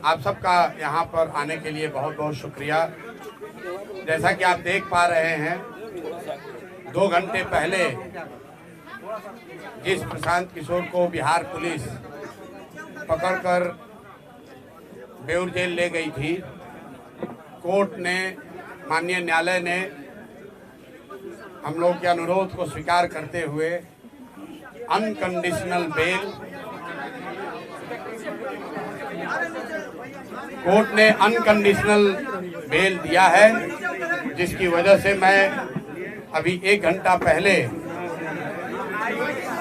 आप सबका यहाँ पर आने के लिए बहुत बहुत शुक्रिया। जैसा कि आप देख पा रहे हैं, 2 घंटे पहले जिस प्रशांत किशोर को बिहार पुलिस पकड़कर बेउर जेल ले गई थी, कोर्ट ने, माननीय न्यायालय ने हम लोग के अनुरोध को स्वीकार करते हुए अनकंडीशनल बेल, कोर्ट ने अनकंडीशनल बेल दिया है, जिसकी वजह से मैं अभी 1 घंटा पहले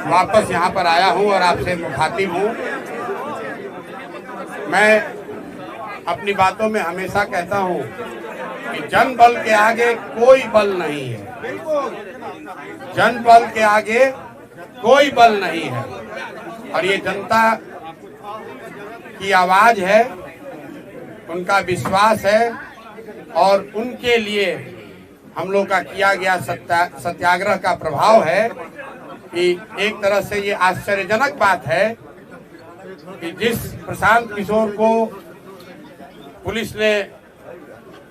वापस यहाँ पर आया हूँ और आपसे मुखातिब हूँ। मैं अपनी बातों में हमेशा कहता हूँ कि जन बल के आगे कोई बल नहीं है, जन बल के आगे कोई बल नहीं है, और ये जनता की आवाज है, उनका विश्वास है, और उनके लिए हम लोग का किया गया सत्याग्रह का प्रभाव है कि एक तरह से ये आश्चर्यजनक बात है कि जिस प्रशांत किशोर को पुलिस ने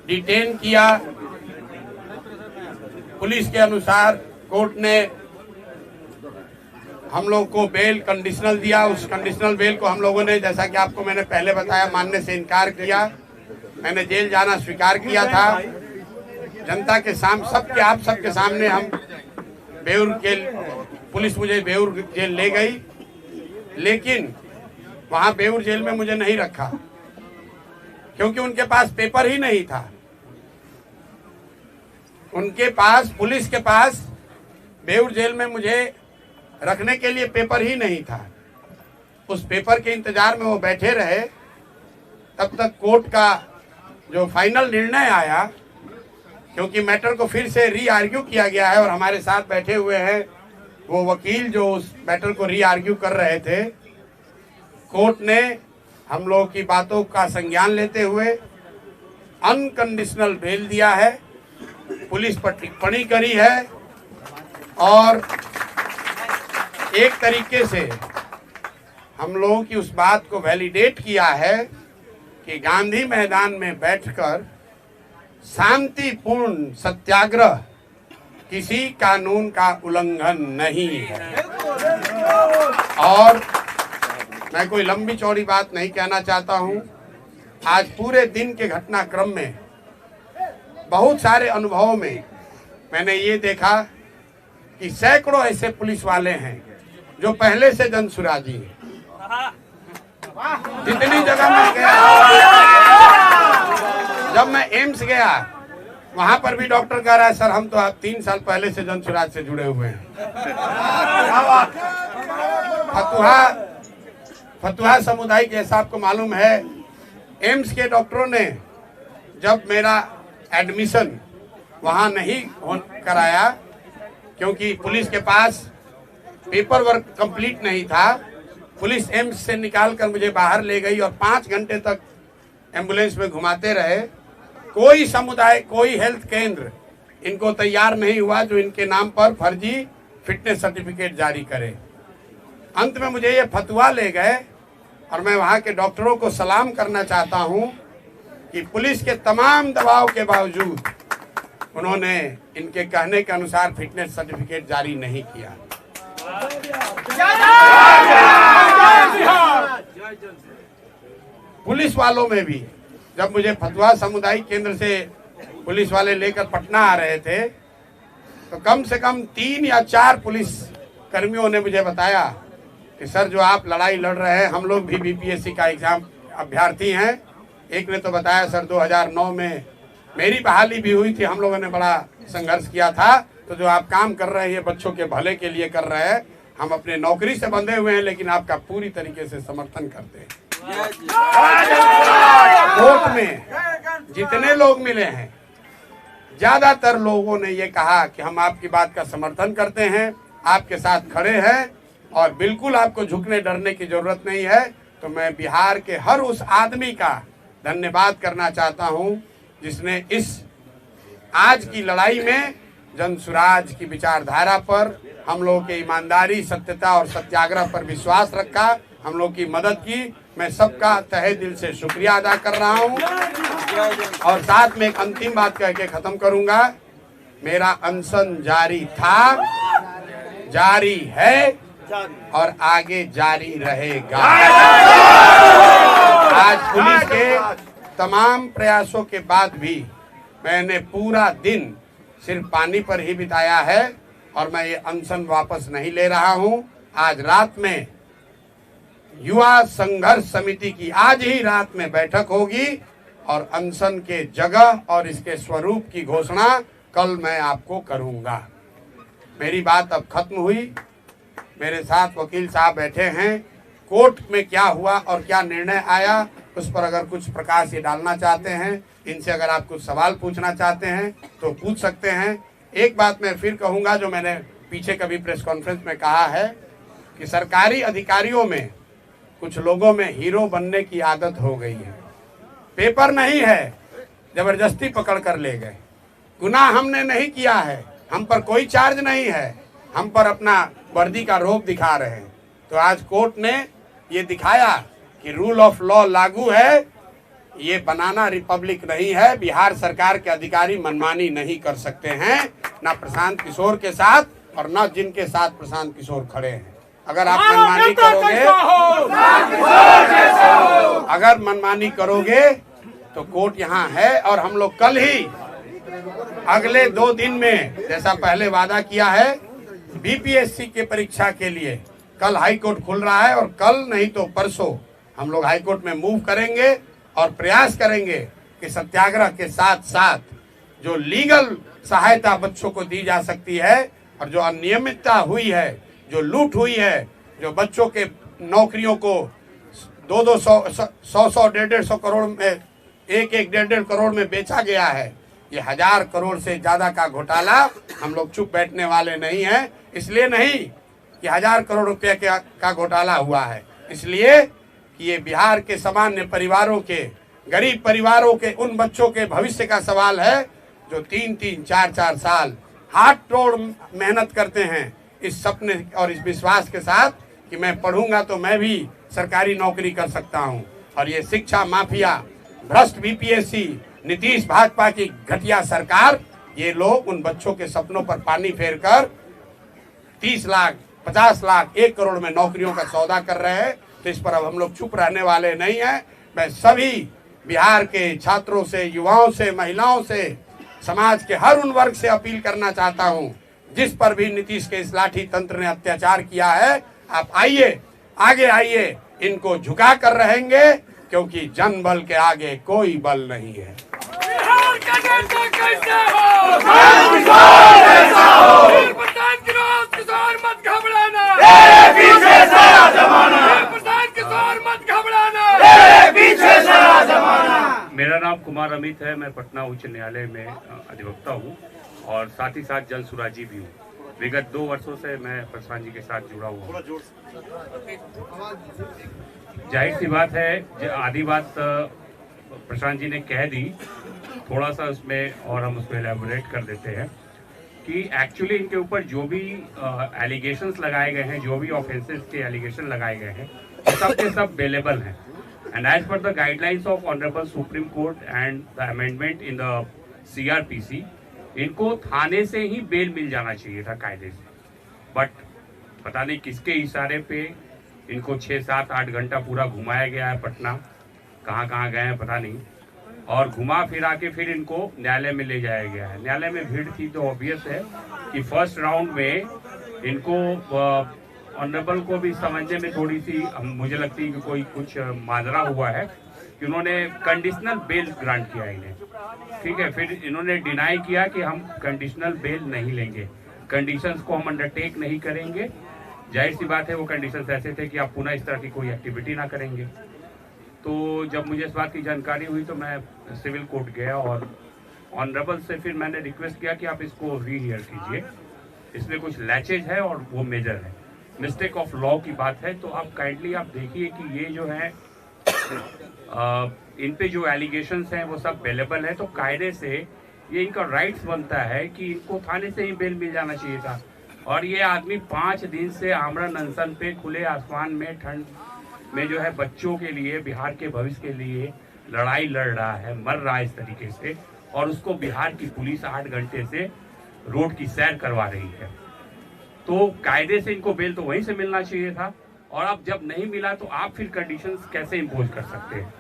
डिटेन किया, पुलिस के अनुसार कोर्ट ने हम लोग को बेल कंडीशनल दिया। उस कंडीशनल बेल को हम लोगों ने, जैसा कि आपको मैंने पहले बताया, मानने से इनकार किया। मैंने जेल जाना स्वीकार किया था। जनता के सामने, आप सबके सामने हम बेउर जेल, पुलिस मुझे बेउर जेल ले गई, लेकिन वहां बेउर जेल में मुझे नहीं रखा क्योंकि उनके पास पेपर ही नहीं था। उनके पास, पुलिस के पास बेउर जेल में मुझे रखने के लिए पेपर ही नहीं था। उस पेपर के इंतजार में वो बैठे रहे, तब तक कोर्ट का जो फाइनल निर्णय आया, क्योंकि मैटर को फिर से री आर्ग्यू किया गया है और हमारे साथ बैठे हुए हैं वो वकील जो उस मैटर को री आर्ग्यू कर रहे थे। कोर्ट ने हम लोगों की बातों का संज्ञान लेते हुए अनकंडीशनल बेल दिया है, पुलिस पर टिप्पणी करी है और एक तरीके से हम लोगों की उस बात को वैलिडेट किया है कि गांधी मैदान में बैठकर शांतिपूर्ण सत्याग्रह किसी कानून का उल्लंघन नहीं है। और मैं कोई लंबी चौड़ी बात नहीं कहना चाहता हूं। आज पूरे दिन के घटनाक्रम में बहुत सारे अनुभवों में मैंने ये देखा कि सैकड़ों ऐसे पुलिस वाले हैं जो पहले से जनसुराजी हैं। जितनी जगह मैं गया, जब मैं एम्स गया, वहां पर भी डॉक्टर कह रहा है, सर हम तो आप 3 साल पहले से जनसुराज से जुड़े हुए हैं। फतुहा समुदाय के, जैसा आपको मालूम है, एम्स के डॉक्टरों ने जब मेरा एडमिशन वहां नहीं कराया क्योंकि पुलिस के पास पेपर वर्क कंप्लीट नहीं था, पुलिस एम्स से निकाल कर मुझे बाहर ले गई और 5 घंटे तक एम्बुलेंस में घुमाते रहे। कोई समुदाय, कोई हेल्थ केंद्र इनको तैयार नहीं हुआ जो इनके नाम पर फर्जी फिटनेस सर्टिफिकेट जारी करे। अंत में मुझे ये फतवा ले गए और मैं वहाँ के डॉक्टरों को सलाम करना चाहता हूँ कि पुलिस के तमाम दबाव के बावजूद उन्होंने इनके कहने के अनुसार फिटनेस सर्टिफिकेट जारी नहीं किया। पुलिस वालों में भी, जब मुझे फतवा सामुदायिक केंद्र से पुलिस वाले लेकर पटना आ रहे थे, तो कम से कम 3 या 4 पुलिस कर्मियों ने मुझे बताया कि सर जो आप लड़ाई लड़ रहे हैं, हम लोग भी बीपीएससी का एग्जाम अभ्यर्थी हैं। एक ने तो बताया सर 2009 में मेरी बहाली भी हुई थी, हम लोगों ने बड़ा संघर्ष किया था, तो जो आप काम कर रहे हैं ये बच्चों के भले के लिए कर रहे हैं। हम अपने नौकरी से बंधे हुए हैं लेकिन आपका पूरी तरीके से समर्थन करते हैं। कोर्ट में जितने लोग मिले हैं, ज्यादातर लोगों ने ये कहा कि हम आपकी बात का समर्थन करते हैं, आपके साथ खड़े हैं और बिल्कुल आपको झुकने डरने की जरूरत नहीं है। तो मैं बिहार के हर उस आदमी का धन्यवाद करना चाहता हूं जिसने इस आज की लड़ाई में जनसुराज की विचारधारा पर, हम लोगों की ईमानदारी, सत्यता और सत्याग्रह पर विश्वास रखा, हम लोग की मदद की। मैं सबका तहे दिल से शुक्रिया अदा कर रहा हूं। और साथ में एक अंतिम बात कह के खत्म करूंगा। मेरा अनशन जारी था, जारी है और आगे जारी रहेगा। आज पुलिस के तमाम प्रयासों के बाद भी मैंने पूरा दिन सिर्फ पानी पर ही बिताया है और मैं ये अनशन वापस नहीं ले रहा हूं। आज रात में युवा संघर्ष समिति की आज ही रात में बैठक होगी और अनशन के जगह और इसके स्वरूप की घोषणा कल मैं आपको करूंगा। मेरी बात अब खत्म हुई। मेरे साथ वकील साहब बैठे हैं। कोर्ट में क्या हुआ और क्या निर्णय आया उस पर अगर कुछ प्रकाश ये डालना चाहते हैं, इनसे अगर आप कुछ सवाल पूछना चाहते हैं तो पूछ सकते हैं। एक बात मैं फिर कहूंगा जो मैंने पीछे कभी प्रेस कॉन्फ्रेंस में कहा है कि सरकारी अधिकारियों में कुछ लोगों में हीरो बनने की आदत हो गई है। पेपर नहीं है, जबरदस्ती पकड़ कर ले गए। गुनाह हमने नहीं किया है, हम पर कोई चार्ज नहीं है, हम पर अपना वर्दी का रोब दिखा रहे हैं। तो आज कोर्ट ने ये दिखाया कि रूल ऑफ लॉ लागू है, ये बनाना रिपब्लिक नहीं है। बिहार सरकार के अधिकारी मनमानी नहीं कर सकते हैं, ना प्रशांत किशोर के साथ और ना जिनके साथ प्रशांत किशोर खड़े हैं। अगर आप मनमानी करोगे तो कोर्ट यहाँ है। और हम लोग कल ही अगले 2 दिन में जैसा पहले वादा किया है बीपीएससी के परीक्षा के लिए कल हाई कोर्ट खुल रहा है और कल नहीं तो परसों हम लोग हाई कोर्ट में मूव करेंगे और प्रयास करेंगे कि सत्याग्रह के साथ साथ जो लीगल सहायता बच्चों को दी जा सकती है और जो अनियमितता हुई है, जो लूट हुई है, जो बच्चों के नौकरियों को 200 150 करोड़ में 1.5 करोड़ में बेचा गया है, ये 1000 करोड़ से ज्यादा का घोटाला हम लोग चुप बैठने वाले नहीं हैं। इसलिए नहीं कि 1000 करोड़ रुपए का घोटाला हुआ है, इसलिए कि ये बिहार के सामान्य परिवारों के, गरीब परिवारों के उन बच्चों के भविष्य का सवाल है जो 3-3 4-4 साल हाथ तोड़ मेहनत करते हैं इस सपने और इस विश्वास के साथ कि मैं पढ़ूंगा तो मैं भी सरकारी नौकरी कर सकता हूं। और ये शिक्षा माफिया, भ्रष्ट बीपीएससी, नीतीश भाजपा की घटिया सरकार, ये लोग उन बच्चों के सपनों पर पानी फेरकर 30 लाख 50 लाख 1 करोड़ में नौकरियों का सौदा कर रहे हैं। तो इस पर अब हम लोग चुप रहने वाले नहीं हैं। मैं सभी बिहार के छात्रों से, युवाओं से, महिलाओं से, समाज के हर उन वर्ग से अपील करना चाहता हूं जिस पर भी नीतीश के इस लाठी तंत्र ने अत्याचार किया है, आप आइए, आगे आइए, इनको झुका कर रहेंगे क्योंकि जन बल के आगे कोई बल नहीं है। मेरा नाम कुमार अमित है। मैं पटना उच्च न्यायालय में अधिवक्ता हूँ और साथ ही साथ जन सुराजी भी हूँ। विगत 2 वर्षों से मैं प्रशांत जी के साथ जुड़ा हुआ हूँ। जाहिर सी बात है, आधी बात प्रशांत जी ने कह दी, थोड़ा सा उसमें और हम उसको एलैबोरेट कर देते हैं कि एक्चुअली इनके ऊपर जो भी एलिगेशंस लगाए गए हैं, जो भी ऑफेंसेस के एलिगेशन लगाए गए हैं, सब के सब बेलेबल हैं। And as per the guidelines of Honorable Supreme Court and the amendment in the CRPC, इनको थाने से ही बेल मिल जाना चाहिए था कायदे से। बट पता नहीं किसके इशारे पे इनको 6, 7, 8 घंटा पूरा घुमाया गया है पटना, कहाँ गए हैं पता नहीं, और घुमा फिरा के फिर इनको न्यायालय में ले जाया गया है। न्यायालय में भीड़ थी तो ऑब्वियस है कि फर्स्ट राउंड में इनको ऑनरेबल को भी समझने में थोड़ी सी मुझे लगती है कि कोई कुछ माजरा हुआ है कि उन्होंने कंडीशनल बेल ग्रांट किया इन्हें, ठीक है। फिर इन्होंने डिनाई किया कि हम कंडीशनल बेल नहीं लेंगे, कंडीशंस को हम अंडरटेक नहीं करेंगे। जाहिर सी बात है वो कंडीशंस ऐसे थे कि आप पुनः इस तरह की कोई एक्टिविटी ना करेंगे। तो जब मुझे इस बात की जानकारी हुई तो मैं सिविल कोर्ट गया और ऑनरेबल से फिर मैंने रिक्वेस्ट किया कि आप इसको रीहियर कीजिए, इसमें कुछ लैचेज है और वो मेजर है, मिस्टेक ऑफ लॉ की बात है। तो आप काइंडली आप देखिए कि ये जो है इन पे जो एलिगेशंस हैं वो सब अवेलेबल है। तो कायदे से ये इनका राइट्स बनता है कि इनको थाने से ही बेल मिल जाना चाहिए था। और ये आदमी 5 दिन से आमरण अनशन पे खुले आसमान में ठंड में जो है बच्चों के लिए, बिहार के भविष्य के लिए लड़ाई लड़ रहा है, मर रहा है इस तरीके से, और उसको बिहार की पुलिस 8 घंटे से रोड की सैर करवा रही है। तो कायदे से इनको बेल तो वहीं से मिलना चाहिए था, और अब जब नहीं मिला तो आप फिर कंडीशंस कैसे इम्पोज कर सकते हैं।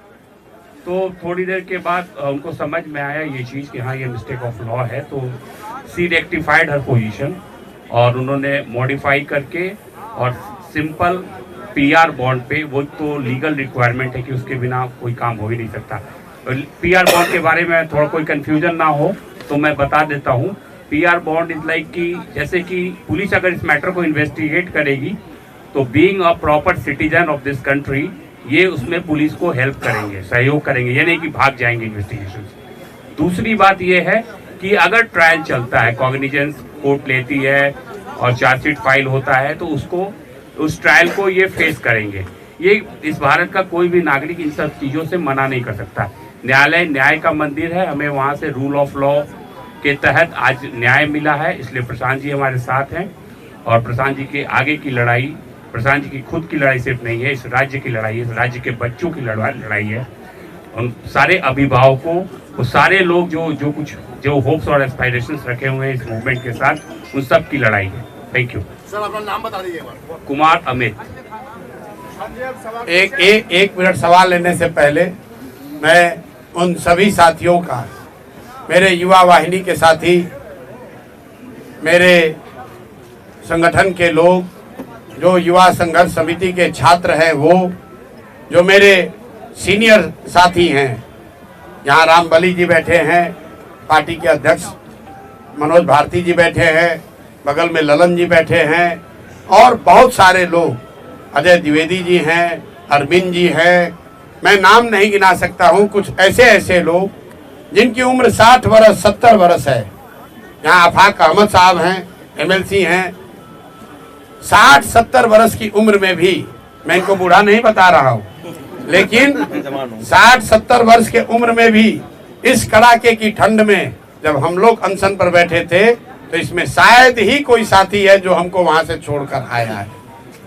तो थोड़ी देर के बाद उनको समझ में आया ये चीज़ कि हाँ ये मिस्टेक ऑफ लॉ है, तो सी रेक्टिफाइड हर पोजीशन और उन्होंने मॉडिफाई करके और सिंपल पीआर बॉन्ड पे, वो तो लीगल रिक्वायरमेंट है कि उसके बिना कोई काम हो ही नहीं सकता। पीआर बॉन्ड के बारे में थोड़ा कोई कंफ्यूजन ना हो तो मैं बता देता हूँ। पीआर बॉन्ड इज लाइक कि जैसे कि पुलिस अगर इस मैटर को इन्वेस्टिगेट करेगी तो being a proper citizen of this country ये उसमें पुलिस को हेल्प करेंगे, सहयोग करेंगे, ये नहीं कि भाग जाएंगे इन्वेस्टिगेशन से। दूसरी बात ये है कि अगर ट्रायल चलता है, कॉग्निजेंस कोर्ट लेती है और चार्जशीट फाइल होता है तो उसको, उस ट्रायल को ये फेस करेंगे। ये इस भारत का कोई भी नागरिक इन सब चीज़ों से मना नहीं कर सकता। न्यायालय न्याय का मंदिर है, हमें वहाँ से रूल ऑफ लॉ के तहत आज न्याय मिला है, इसलिए प्रशांत जी हमारे साथ हैं। और प्रशांत जी के आगे की लड़ाई, प्रशांत जी की खुद की लड़ाई सिर्फ नहीं है, इस राज्य की लड़ाई है, इस राज्य के बच्चों की लड़ाई है। उन सारे अभिभावकों, वो सारे लोग जो होप्स और एस्पायरेशंस रखे हुए हैं इस मूवमेंट के साथ, उन सब की लड़ाई है। थैंक यू सर, अपना नाम बता दीजिए। कुमार अमित। एक मिनट सवाल लेने से पहले मैं उन सभी साथियों का, मेरे युवा वाहिनी के साथी, मेरे संगठन के लोग, जो युवा संघर्ष समिति के छात्र हैं, वो जो मेरे सीनियर साथी हैं, यहाँ रामबली जी बैठे हैं, पार्टी के अध्यक्ष मनोज भारती जी बैठे हैं, बगल में ललन जी बैठे हैं, और बहुत सारे लोग, अजय द्विवेदी जी हैं, अरविंद जी हैं, मैं नाम नहीं गिना सकता हूँ। कुछ ऐसे लोग जिनकी उम्र 60 वर्ष 70 वर्ष है। यहाँ आफाक अहमद साहब हैं, MLC हैं। 60-70 वर्ष की उम्र में भी, मैं इनको बूढ़ा नहीं बता रहा हूँ, लेकिन 60-70 वर्ष के उम्र में भी इस कड़ाके की ठंड में जब हम लोग अनशन पर बैठे थे तो इसमें शायद ही कोई साथी है जो हमको वहां से छोड़कर आया है।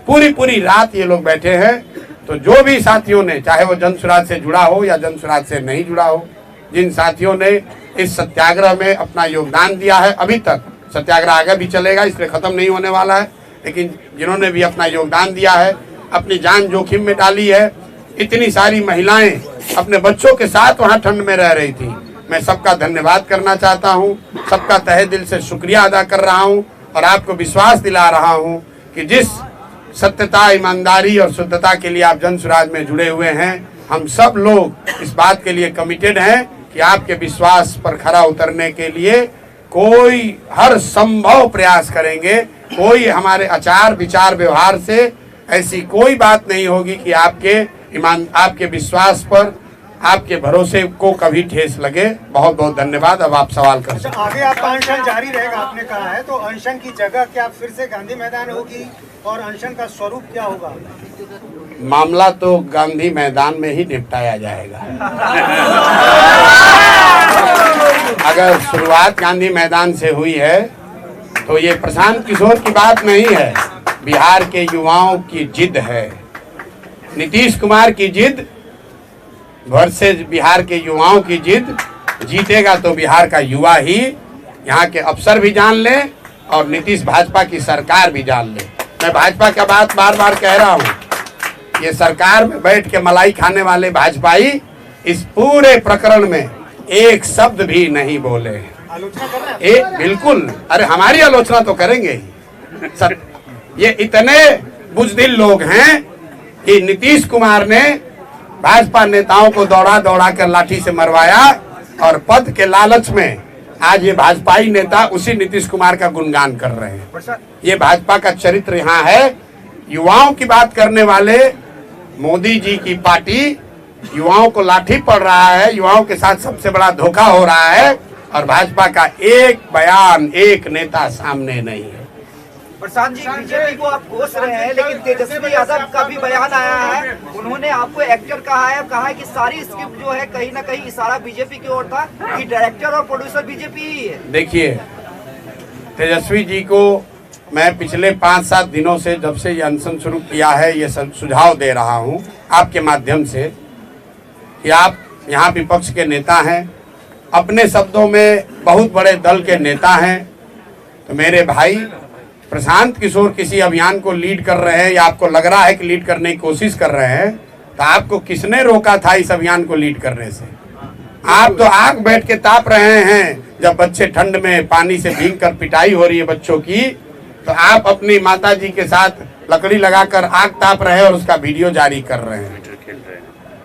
पूरी रात ये लोग बैठे हैं। तो जो भी साथियों ने, चाहे वो जन सुराज से जुड़ा हो या जन सुराज से नहीं जुड़ा हो, जिन साथियों ने इस सत्याग्रह में अपना योगदान दिया है, अभी तक सत्याग्रह आगे भी चलेगा, इसलिए खत्म नहीं होने वाला है, लेकिन जिन्होंने भी अपना योगदान दिया है, अपनी जान जोखिम में डाली है, इतनी सारी महिलाएं अपने बच्चों के साथ वहां ठंड में रह रही थी, मैं सबका धन्यवाद करना चाहता हूं, सबका तहे दिल से शुक्रिया अदा कर रहा हूं और आपको विश्वास दिला रहा हूं कि जिस सत्यता, ईमानदारी और शुद्धता के लिए आप जन सुराज में जुड़े हुए हैं, हम सब लोग इस बात के लिए कमिटेड हैं कि आपके विश्वास पर खरा उतरने के लिए कोई हर संभव प्रयास करेंगे। कोई हमारे आचार विचार व्यवहार से ऐसी कोई बात नहीं होगी कि आपके विश्वास पर, आपके भरोसे को कभी ठेस लगे। बहुत बहुत धन्यवाद। अब आप सवाल कर सकते हैं। आगे आपका अनशन जारी रहेगा, आपने कहा है, तो अनशन की जगह क्या फिर से गांधी मैदान होगी और अनशन का स्वरूप क्या होगा? मामला तो गांधी मैदान में ही निपटाया जाएगा। अगर शुरुआत गांधी मैदान से हुई है तो ये प्रशांत किशोर की बात नहीं है, बिहार के युवाओं की जिद है, नीतीश कुमार की जिद वर्सेस बिहार के युवाओं की जिद। जीतेगा तो बिहार का युवा ही, यहाँ के अफसर भी जान ले और नीतीश भाजपा की सरकार भी जान ले। मैं भाजपा का बात बार बार कह रहा हूँ, ये सरकार में बैठ के मलाई खाने वाले भाजपाई इस पूरे प्रकरण में एक शब्द भी नहीं बोले। आलोचना कर रहे हैं? बिल्कुल, अरे हमारी आलोचना तो करेंगे ही सर। ये इतने बुजदिल लोग हैं कि नीतीश कुमार ने भाजपा नेताओं को दौड़ा कर लाठी से मरवाया और पद के लालच में आज ये भाजपाई नेता उसी नीतीश कुमार का गुणगान कर रहे हैं। ये भाजपा का चरित्र यहाँ है। युवाओं की बात करने वाले मोदी जी की पार्टी युवाओं को लाठी पड़ रहा है, युवाओं के साथ सबसे बड़ा धोखा हो रहा है और भाजपा का एक बयान, एक नेता सामने नहीं है। प्रशांत जी, बीजेपी को आप कोस रहे हैं, लेकिन तेजस्वी यादव का भी बयान आया है, उन्होंने आपको एक्टर कहा है कि सारी स्क्रिप्ट जो है कहीं ना कहीं इशारा बीजेपी की ओर था कि डायरेक्टर और प्रोड्यूसर बीजेपी ही है। देखिए, तेजस्वी जी को मैं पिछले 5-7 दिनों से जब से ये अनशन शुरू किया है ये सुझाव दे रहा हूं आपके माध्यम से कि आप यहाँ विपक्ष के नेता हैं, अपने शब्दों में बहुत बड़े दल के नेता हैं, तो मेरे भाई प्रशांत किशोर किसी अभियान को लीड कर रहे हैं या आपको लग रहा है कि लीड करने की कोशिश कर रहे हैं, तो आपको किसने रोका था इस अभियान को लीड करने से? आप तो आग बैठ के ताप रहे हैं। जब बच्चे ठंड में पानी से भीग कर पिटाई हो रही है बच्चों की, तो आप अपनी माताजी के साथ लकड़ी लगाकर आग ताप रहे हैं और उसका वीडियो जारी कर रहे हैं।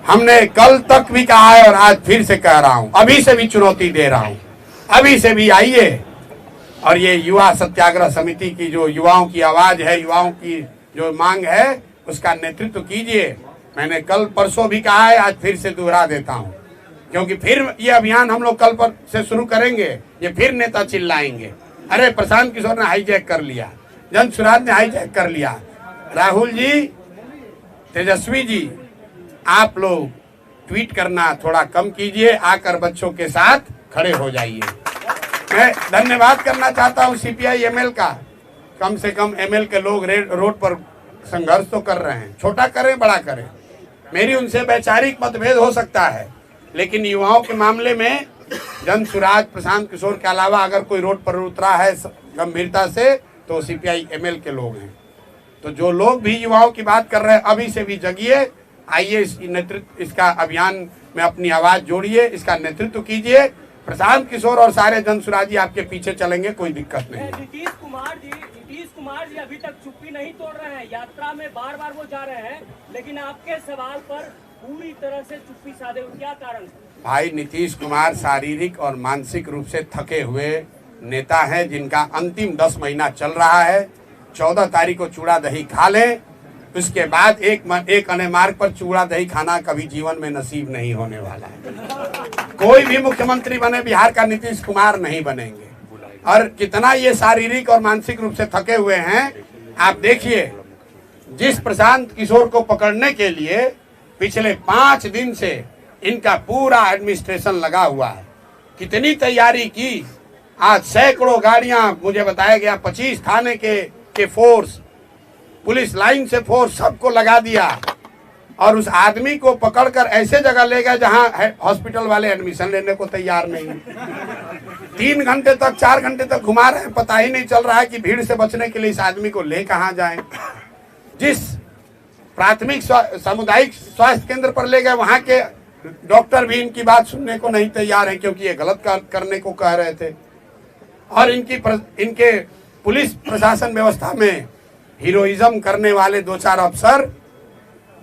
हमने कल तक भी कहा है और आज फिर से कह रहा हूं, अभी से भी चुनौती दे रहा हूं, अभी से भी आइए और ये युवा सत्याग्रह समिति की जो युवाओं की आवाज है, युवाओं की जो मांग है, उसका नेतृत्व कीजिए। मैंने कल परसों भी कहा है, आज फिर से दोहरा देता हूं, क्योंकि फिर ये अभियान हम लोग कल पर से शुरू करेंगे, ये फिर नेता चिल्लाएंगे, अरे प्रशांत किशोर ने हाईजैक कर लिया, जन सुराज ने हाईजैक कर लिया। राहुल जी, तेजस्वी जी, आप लोग ट्वीट करना थोड़ा कम कीजिए, आकर बच्चों के साथ खड़े हो जाइए। मैं धन्यवाद करना चाहता हूं सीपीआई एमएल का, कम से कम एमएल के लोग रोड पर संघर्ष तो कर रहे हैं, छोटा करें बड़ा करें, मेरी उनसे वैचारिक मतभेद हो सकता है, लेकिन युवाओं के मामले में जन सुराज प्रशांत किशोर के अलावा अगर कोई रोड पर उतरा है गंभीरता से तो सीपीआई एमएल के लोग हैं। तो जो लोग भी युवाओं की बात कर रहे हैं, अभी से भी जगिए, आइए इस नेतृत्व, इसका अभियान में अपनी आवाज जोड़िए, इसका नेतृत्व कीजिए। प्रशांत किशोर और सारे जन सुराजी आपके पीछे चलेंगे, कोई दिक्कत नहीं। नीतीश कुमार जी अभी तक चुप्पी नहीं तोड़ रहे हैं, यात्रा में बार बार वो जा रहे हैं, लेकिन आपके सवाल पर पूरी तरह से चुप्पी साधे, क्या कारण? भाई, नीतीश कुमार शारीरिक और मानसिक रूप से थके हुए नेता हैं, जिनका अंतिम 10 महीना चल रहा है। 14 तारीख को चूड़ा दही खा लें, उसके बाद एक अने मार्ग पर चूड़ा दही खाना कभी जीवन में नसीब नहीं होने वाला है। कोई भी मुख्यमंत्री बने बिहार का नीतीश कुमार नहीं बनेंगे। और कितना ये शारीरिक और मानसिक रूप से थके हुए हैं आप देखिए। जिस प्रशांत किशोर को पकड़ने के लिए पिछले 5 दिन से इनका पूरा एडमिनिस्ट्रेशन लगा हुआ है, कितनी तैयारी की। आज सैकड़ों गाड़ियां, मुझे बताया गया 25 थाने के फोर्स, पुलिस लाइन से फोर्स, सबको लगा दिया और उस आदमी को पकड़कर ऐसे जगह ले गए जहां हॉस्पिटल वाले एडमिशन लेने को तैयार नहीं। 3 घंटे तक 4 घंटे तक घुमा रहे हैं, पता ही नहीं चल रहा है कि भीड़ से बचने के लिए इस आदमी को ले कहां जाएं। जिस प्राथमिक सामुदायिक स्वास्थ्य केंद्र पर ले गए, वहां के डॉक्टर भी इनकी बात सुनने को नहीं तैयार है, क्योंकि ये गलत करने को कह रहे थे। और इनके पुलिस प्रशासन व्यवस्था में हीरोइज्म करने वाले 2-4 अफसर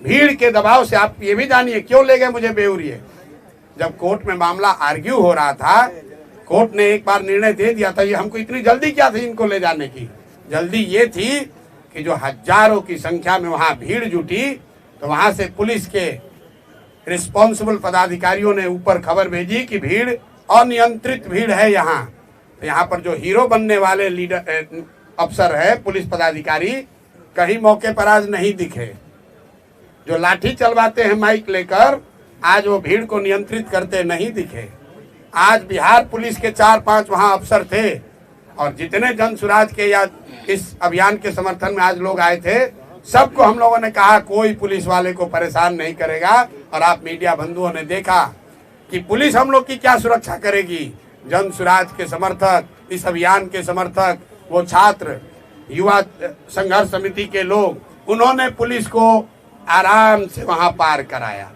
भीड़ के दबाव से, आप ये भी जानिए क्यों ले गए मुझे बेउरिए। जब कोर्ट में मामला आर्ग्यू हो रहा था, कोर्ट ने एक बार निर्णय दे दिया था। ये हमको इतनी जल्दी क्या थी इनको ले जाने की? जल्दी ये थी कि जो हजारों की संख्या में वहां भीड़ जुटी, तो वहां से पुलिस के रिस्पॉन्सिबल पदाधिकारियों ने ऊपर खबर भेजी कि भीड़ अनियंत्रित भीड़ है। यहाँ पर जो हीरो बनने वाले लीडर अफसर है, पुलिस पदाधिकारी, कहीं मौके पर आज नहीं दिखे। जो लाठी चलवाते हैं माइक लेकर, आज वो भीड़ को नियंत्रित करते नहीं दिखे। आज बिहार पुलिस के 4-5 वहां अफसर थे, और जितने जन सुराज के या इस अभियान के समर्थन में आज लोग आए थे, सबको हम लोगों ने कहा कोई पुलिस वाले को परेशान नहीं करेगा। और आप मीडिया बंधुओं ने देखा कि पुलिस हम लोग की क्या सुरक्षा करेगी। जन सुराज के समर्थक, इस अभियान के समर्थक, वो छात्र, युवा संघर्ष समिति के लोग, उन्होंने पुलिस को आराम से वहां पार कराया।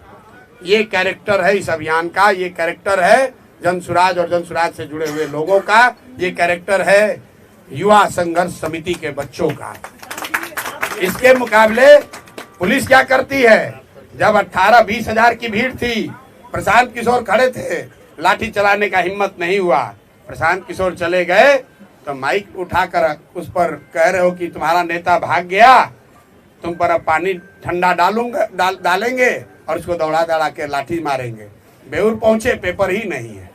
ये कैरेक्टर है इस अभियान का, ये कैरेक्टर है जन सुराज और जन सुराज से जुड़े हुए लोगों का, ये कैरेक्टर है युवा संघर्ष समिति के बच्चों का। इसके मुकाबले पुलिस क्या करती है? जब 18-20 हजार की भीड़ थी, प्रशांत किशोर खड़े थे, लाठी चलाने का हिम्मत नहीं हुआ। प्रशांत किशोर चले गए तो माइक उठाकर उस पर कह रहे हो कि तुम्हारा नेता भाग गया, तुम पर अब पानी ठंडा डालेंगे और उसको दौड़ा के लाठी मारेंगे। बेउर पहुंचे, पेपर ही नहीं है,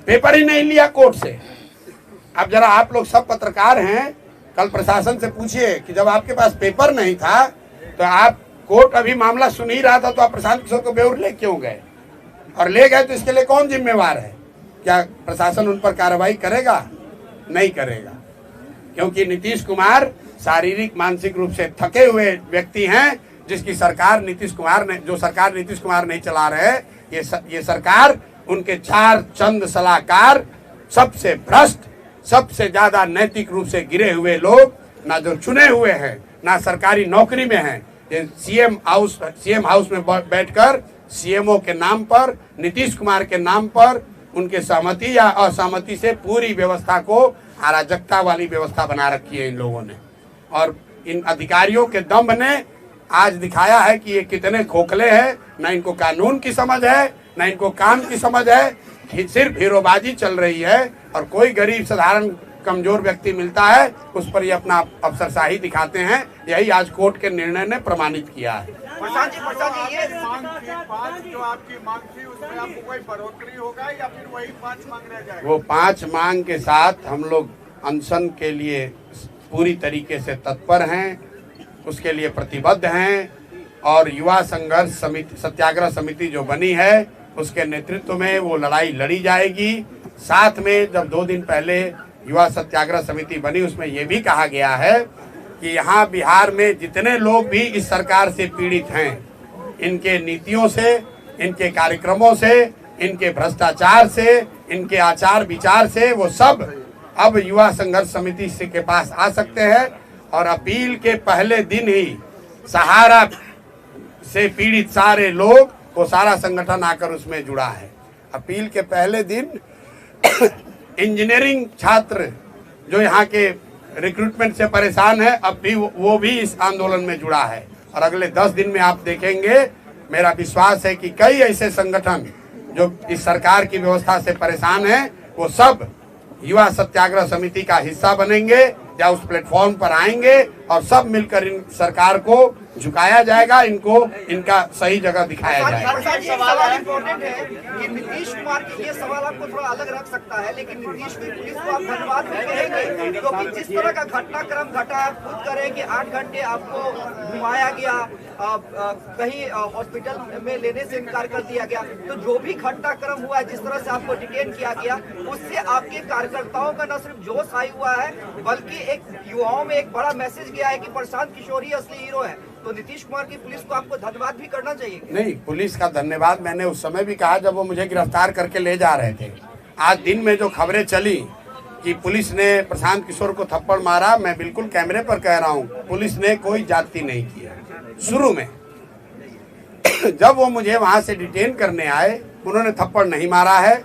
पेपर ही नहीं लिया कोर्ट से। अब जरा आप लोग सब पत्रकार हैं, कल प्रशासन से पूछिए कि जब आपके पास पेपर नहीं था तो आप, कोर्ट अभी मामला सुन ही रहा था, तो आप प्रशांत किशोर को बेउर ले क्यों गए? और ले गए तो इसके लिए कौन जिम्मेवार है? क्या प्रशासन उन पर कार्रवाई करेगा? नहीं करेगा। क्योंकि नीतीश कुमार शारीरिक मानसिक रूप से थके हुए व्यक्ति हैं, जिसकी सरकार नीतीश कुमार नहीं चला रहे। ये सरकार उनके 4 चंद सलाहकार, सबसे भ्रष्ट, सबसे ज्यादा नैतिक रूप से गिरे हुए लोग, ना जो चुने हुए हैं ना सरकारी नौकरी में हैं, ये सीएम हाउस में बैठकर सीएमओ के नाम पर, नीतीश कुमार के नाम पर, उनके सहमति या असहमति से पूरी व्यवस्था को अराजकता वाली व्यवस्था बना रखी है इन लोगों ने। और इन अधिकारियों के दम्भ ने आज दिखाया है कि ये कितने खोखले हैं, ना इनको कानून की समझ है ना इनको काम की समझ है, सिर्फ हीरोबाजी चल रही है। और कोई गरीब साधारण कमजोर व्यक्ति मिलता है उस पर ये अपना अफसरशाही दिखाते हैं। यही आज कोर्ट के निर्णय ने प्रमाणित किया है। प्रशांत जी ये जो आपकी मांग थी उसमें आपको कोई बढ़ोतरी होगा या फिर वही 5 मांग रह जाएगा? वो 5 मांग के साथ हम लोग अनशन के लिए पूरी तरीके से तत्पर हैं, उसके लिए प्रतिबद्ध हैं। और युवा संघर्ष समिति, सत्याग्रह समिति जो बनी है, उसके नेतृत्व में वो लड़ाई लड़ी जाएगी। साथ में जब 2 दिन पहले युवा सत्याग्रह समिति बनी, उसमें ये भी कहा गया है कि यहाँ बिहार में जितने लोग भी इस सरकार से पीड़ित हैं, इनके नीतियों से, इनके कार्यक्रमों से, इनके भ्रष्टाचार से, इनके आचार विचार से, वो सब अब युवा संघर्ष समिति के पास आ सकते हैं। और अपील के पहले दिन ही सहारा से पीड़ित सारे लोग, वो सारा संगठन आकर उसमें जुड़ा है। अपील के पहले दिन इंजीनियरिंग छात्र जो यहाँ के रिक्रूटमेंट से परेशान है, अब भी वो भी इस आंदोलन में जुड़ा है। और अगले 10 दिन में आप देखेंगे, मेरा विश्वास है कि कई ऐसे संगठन जो इस सरकार की व्यवस्था से परेशान हैं, वो सब युवा सत्याग्रह समिति का हिस्सा बनेंगे या उस प्लेटफॉर्म पर आएंगे और सब मिलकर इन सरकार को झुकाया जाएगा, इनको इनका सही जगह दिखाया जाएगा। सवाल इम्पोर्टेंट है कि नीतीश कुमार की ये सवाल आपको थोड़ा अलग रख सकता है, लेकिन नीतीश की पुलिस को आप धन्यवाद भी करेंगे, क्योंकि जिस तरह का घटनाक्रम घटा, आप खुद करें कि 8 घंटे आपको घुमाया गया, कहीं हॉस्पिटल में लेने से इनकार कर दिया गया। तो जो भी घटनाक्रम हुआ है, जिस तरह से आपको डिटेन किया गया, उससे आपके कार्यकर्ताओं का न सिर्फ जोश आई हुआ है, बल्कि एक युवाओं में एक बड़ा मैसेज गया है कि प्रशांत किशोर ही असली हीरो है। तो नीतीश कुमार की पुलिस को आपको धन्यवाद भी करना चाहिए। नहीं, पुलिस का धन्यवाद मैंने उस समय भी कहा जब वो मुझे गिरफ्तार करके ले जा रहे थे। आज दिन में जो खबरें चली कि पुलिस ने प्रशांत किशोर को थप्पड़ मारा, मैं बिल्कुल कैमरे पर कह रहा हूँ, पुलिस ने कोई जाति नहीं किया। शुरू में जब वो मुझे वहां से डिटेन करने आए, उन्होंने थप्पड़ नहीं मारा है।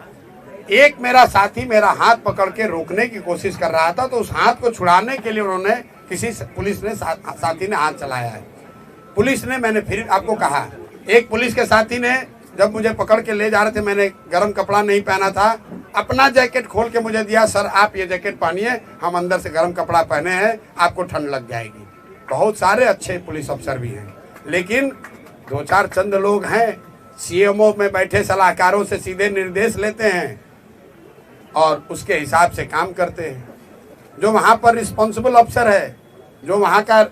एक मेरा साथी मेरा हाथ पकड़ के रोकने की कोशिश कर रहा था, तो उस हाथ को छुड़ाने के लिए उन्होंने पुलिस ने साथी ने हाथ चलाया है। पुलिस ने, मैंने फिर आपको कहा, एक पुलिस के साथी ने जब मुझे पकड़ के ले जा रहे थे, मैंने गर्म कपड़ा नहीं पहना था, अपना जैकेट खोल के मुझे दिया, सर आप ये जैकेट पहनिए, हम अंदर से गर्म कपड़ा पहने हैं, आपको ठंड लग जाएगी। बहुत सारे अच्छे पुलिस अफसर भी हैं, लेकिन 2-4 चंद लोग हैं, सीएमओ में बैठे सलाहकारों से सीधे निर्देश लेते हैं और उसके हिसाब से काम करते हैं। जो वहाँ पर रिस्पॉन्सिबल अफसर है, जो वहाँ का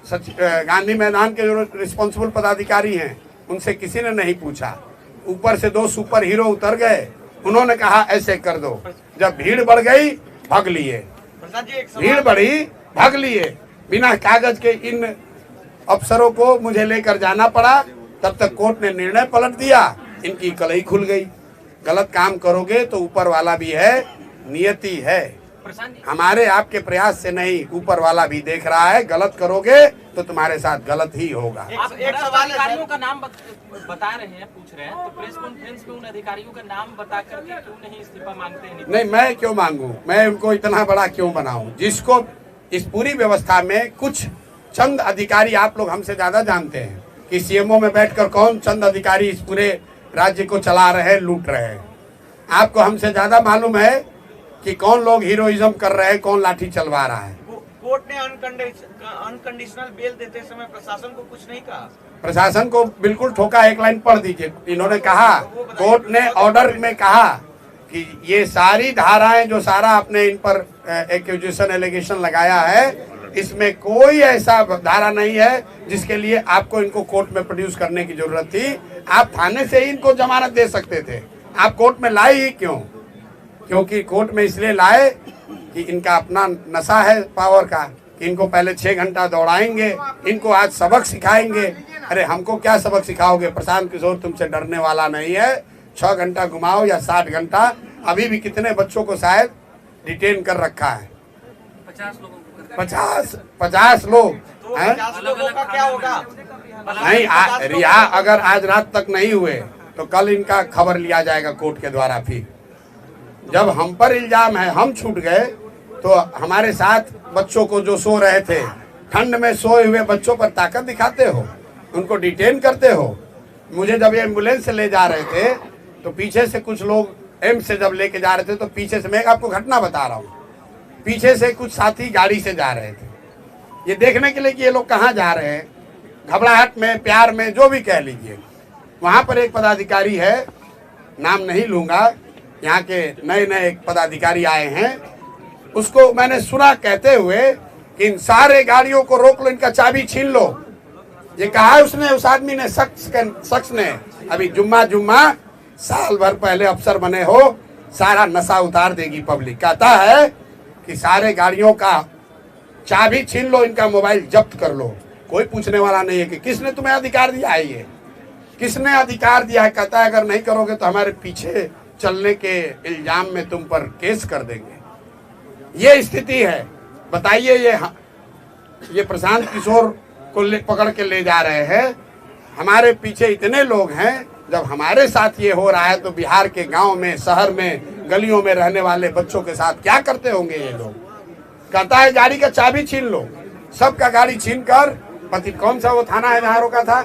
गांधी मैदान के जो रिस्पॉन्सिबल पदाधिकारी हैं, उनसे किसी ने नहीं पूछा। ऊपर से 2 सुपर हीरो उतर गए, उन्होंने कहा ऐसे कर दो। जब भीड़ बढ़ गई, भाग लिए, भीड़ बढ़ी, भाग लिए। बिना कागज के इन अफसरों को मुझे लेकर जाना पड़ा। तब तक कोर्ट ने निर्णय पलट दिया, इनकी कलई खुल गई। गलत काम करोगे तो ऊपर वाला भी है, नियति है, हमारे आपके प्रयास से नहीं, ऊपर वाला भी देख रहा है। गलत करोगे तो तुम्हारे साथ गलत ही होगा। आप एक सवाल अधिकारियों का नाम बता रहे हैं, पूछ रहे हैं, तो प्रेस कॉन्फ्रेंस में उन अधिकारियों का नाम बता करके क्यों नहीं इस्तीफा मांगते हैं? नहीं, मैं क्यों मांगू, मैं उनको इतना बड़ा क्यों बनाऊं? जिसको इस पूरी व्यवस्था में कुछ चंद अधिकारी, आप लोग हमसे ज्यादा जानते हैं कि सीएमओ में बैठकर कौन चंद अधिकारी इस पूरे राज्य को चला रहे हैं, लूट रहे हैं। आपको हमसे ज्यादा मालूम है कि कौन लोग हीरोइज्म कर रहे हैं, कौन लाठी चलवा रहा है। कोर्ट ने अनकंडीशनल बेल देते समय प्रशासन को कुछ नहीं कहा? प्रशासन को बिल्कुल ठोका। एक लाइन पढ़ दीजिए। इन्होंने कहा, कोर्ट ने ऑर्डर में कहा कि ये सारी धाराएं जो सारा आपने इन पर एक्यूजेशन एलिगेशन लगाया है, इसमें कोई ऐसा धारा नहीं है जिसके लिए आपको इनको कोर्ट में प्रोड्यूस करने की जरूरत थी। आप थाने से ही इनको जमानत दे सकते थे। आप कोर्ट में लाए ही क्यों? क्योंकि कोर्ट में इसलिए लाए कि इनका अपना नशा है पावर का, कि इनको पहले 6 घंटा दौड़ाएंगे, इनको आज सबक सिखाएंगे। अरे हमको क्या सबक सिखाओगे? प्रशांत किशोर तुमसे डरने वाला नहीं है। 6 घंटा घुमाओ या 60 घंटा, अभी भी कितने बच्चों को शायद डिटेन कर रखा है। 50 लोग हैं। 50 लोगों का क्या होगा? नहीं रिहा अगर आज रात तक नहीं हुए तो कल इनका खबर लिया जाएगा कोर्ट के द्वारा। फिर जब हम पर इल्जाम है, हम छूट गए, तो हमारे साथ बच्चों को जो सो रहे थे, ठंड में सोए हुए बच्चों पर ताकत दिखाते हो, उनको डिटेन करते हो। मुझे जब ये एम्बुलेंस से ले जा रहे थे तो पीछे से कुछ लोग एम्स से जब लेके जा रहे थे तो पीछे से, मैं आपको घटना बता रहा हूँ, पीछे से कुछ साथी गाड़ी से जा रहे थे ये देखने के लिए कि ये लोग कहाँ जा रहे हैं, घबराहट में, प्यार में, जो भी कह लीजिए। वहाँ पर एक पदाधिकारी है, नाम नहीं लूंगा, यहाँ के नए नए एक पदाधिकारी आए हैं, उसको मैंने सुना कहते हुए कि इन सारे गाड़ियों को रोक लो, इनका चाबी छीन लो। ये कहा है उसने, उस आदमी ने, शख्स ने। अभी जुम्मा साल भर पहले अफसर बने हो, सारा नशा उतार देगी पब्लिक। कहता है कि सारे गाड़ियों का चाबी छीन लो, इनका मोबाइल जब्त कर लो। कोई पूछने वाला नहीं है कि किसने तुम्हें अधिकार दिया है, ये किसने अधिकार दिया है। कहता है अगर नहीं करोगे तो हमारे पीछे चलने के इल्जाम में तुम पर केस कर देंगे। ये स्थिति है। बताइए, ये प्रशांत किशोर को पकड़ के ले जा रहे हैं, हमारे पीछे इतने लोग हैं। जब हमारे साथ ये हो रहा है तो बिहार के गांव में, शहर में, गलियों में रहने वाले बच्चों के साथ क्या करते होंगे ये लोग। कहता है गाड़ी का चाबी छीन लो, सबका गाड़ी छीन कर, पति कौन सा वो थाना है जहाँ रोका था,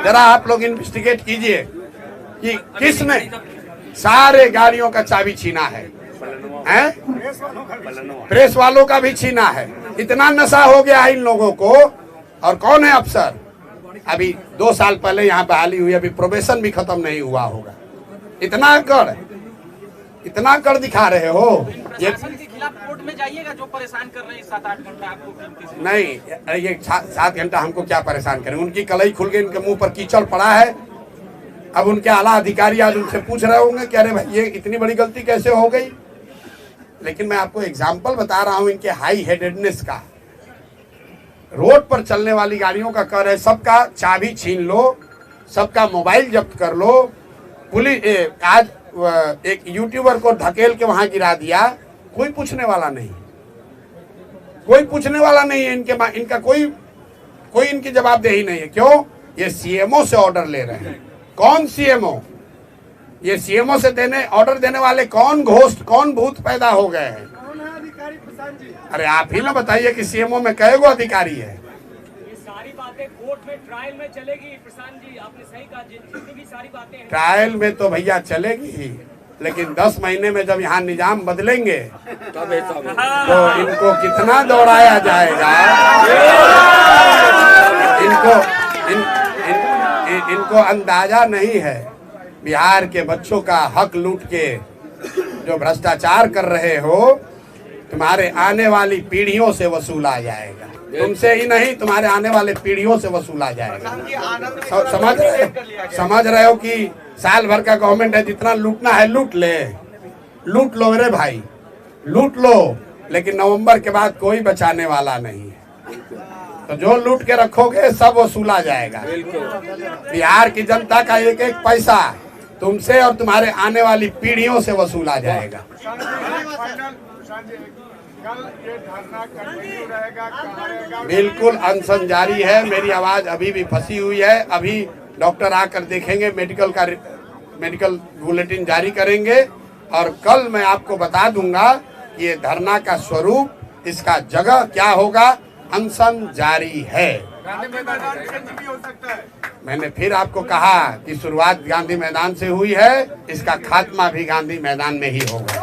जरा आप लोग इन्वेस्टिगेट कीजिए कि किसने सारे गाड़ियों का चाबी छीना है, हैं? प्रेस वालों का भी छीना है। इतना नशा हो गया है इन लोगों को। और कौन है अफसर? अभी 2 साल पहले यहाँ बहाली हुई, अभी प्रोबेशन भी खत्म नहीं हुआ होगा। इतना कर दिखा रहे हो। ये के खिलाफ कोर्ट में जाइएगा, जो परेशान कर रहे हैं 7-8 घंटा आपको। नहीं, ये 7 घंटा हमको क्या परेशान करें? उनकी कलई खुल गई, इनके मुंह पर कीचड़ पड़ा है। अब उनके आला अधिकारी आज उनसे पूछ रहे होंगे कि अरे भाई ये इतनी बड़ी गलती कैसे हो गई। लेकिन मैं आपको एग्जाम्पल बता रहा हूं इनके हाई हेडेडनेस का। रोड पर चलने वाली गाड़ियों का कर है, सबका चाबी छीन लो, सबका मोबाइल जब्त कर लो। पुलिस आज एक यूट्यूबर को धकेल के वहां गिरा दिया, कोई पूछने वाला नहीं, कोई पूछने वाला नहीं है। इनका कोई इनकी जवाबदेही नहीं है। क्यों? ये सीएमओ से ऑर्डर ले रहे हैं। कौन सीएमओ? ये सीएमओ से ऑर्डर देने वाले कौन घोस्ट, कौन भूत पैदा हो गए हैं? अरे आप ही ना बताइए कि सीएमओ में कई गो अधिकारी है। ये सारी बातें कोर्ट में ट्रायल में चलेगी। प्रशांत जी आपने सही कहा, जितनी भी सारी बातें हैं ट्रायल में तो भैया चलेगी ही, लेकिन 10 महीने में जब यहाँ निजाम बदलेंगे तो इनको कितना दौड़ाया जाएगा। इनको अंदाजा नहीं है। बिहार के बच्चों का हक लूट के जो भ्रष्टाचार कर रहे हो, तुम्हारे आने वाली पीढ़ियों से वसूला जाएगा। तुमसे ही नहीं, तुम्हारे आने वाले पीढ़ियों से वसूला जाएगा। समझ रहे हो कि साल भर का गवर्नमेंट है, जितना लूटना है लूट लो मेरे भाई, लूट लो। लेकिन नवंबर के बाद कोई बचाने वाला नहीं है। तो जो लूट के रखोगे सब वसूला जाएगा। बिहार की जनता का एक एक पैसा तुमसे और तुम्हारे आने वाली पीढ़ियों से वसूला जाएगा। बिल्कुल अनशन जारी है। मेरी आवाज अभी भी फंसी हुई है। अभी डॉक्टर आकर देखेंगे, मेडिकल बुलेटिन जारी करेंगे और कल मैं आपको बता दूंगा कि ये धरना का स्वरूप, इसका जगह क्या होगा। अनशन जारी है। मैंने फिर आपको कहा कि शुरुआत गांधी मैदान से हुई है, इसका खात्मा भी गांधी मैदान में ही होगा।